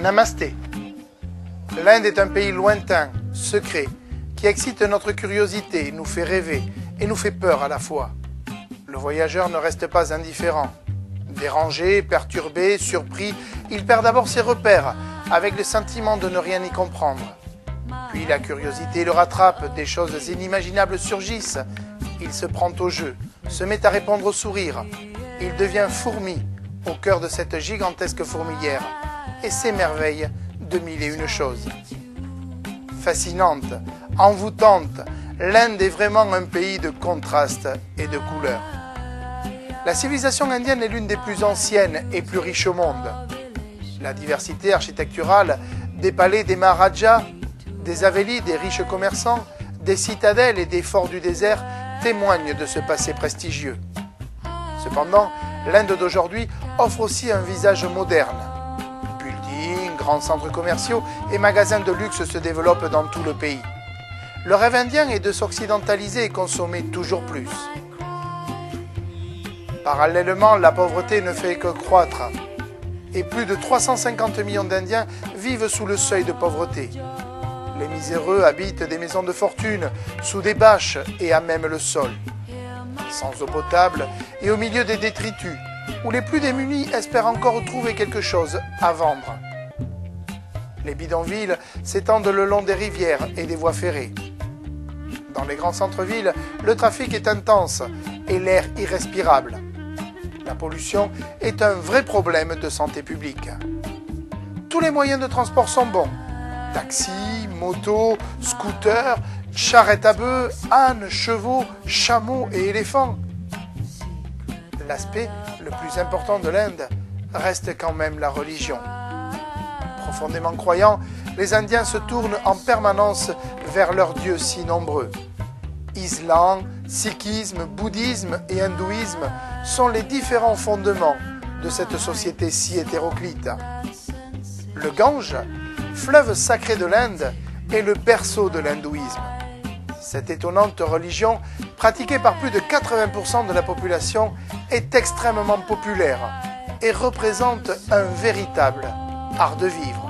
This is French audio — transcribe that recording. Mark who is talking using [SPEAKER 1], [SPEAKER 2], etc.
[SPEAKER 1] Namasté. L'Inde est un pays lointain, secret, qui excite notre curiosité, nous fait rêver et nous fait peur à la fois. Le voyageur ne reste pas indifférent. Dérangé, perturbé, surpris, il perd d'abord ses repères, avec le sentiment de ne rien y comprendre. Puis la curiosité le rattrape, des choses inimaginables surgissent. Il se prend au jeu, se met à répondre au sourire. Il devient fourmi au cœur de cette gigantesque fourmilière et s'émerveille de mille et une choses. Fascinante, envoûtante, l'Inde est vraiment un pays de contrastes et de couleurs. La civilisation indienne est l'une des plus anciennes et plus riches au monde. La diversité architecturale des palais des Maharajas, des Havelis, des riches commerçants, des citadelles et des forts du désert témoignent de ce passé prestigieux. Cependant, l'Inde d'aujourd'hui offre aussi un visage moderne. Buildings, grands centres commerciaux et magasins de luxe se développent dans tout le pays. Le rêve indien est de s'occidentaliser et consommer toujours plus. Parallèlement, la pauvreté ne fait que croître et plus de 350 millions d'Indiens vivent sous le seuil de pauvreté. Les miséreux habitent des maisons de fortune, sous des bâches et à même le sol, sans eau potable et au milieu des détritus, où les plus démunis espèrent encore trouver quelque chose à vendre. Les bidonvilles s'étendent le long des rivières et des voies ferrées. Dans les grands centres-villes, le trafic est intense et l'air irrespirable. La pollution est un vrai problème de santé publique. Tous les moyens de transport sont bons. Taxis, motos, scooters, charrettes à bœufs, ânes, chevaux, chameaux et éléphants. L'aspect le plus important de l'Inde reste quand même la religion. Profondément croyants, les Indiens se tournent en permanence vers leurs dieux si nombreux. Islam, sikhisme, bouddhisme et hindouisme sont les différents fondements de cette société si hétéroclite. Le Gange, fleuve sacré de l'Inde, est le berceau de l'hindouisme. Cette étonnante religion, pratiquée par plus de 80% de la population, est extrêmement populaire et représente un véritable art de vivre.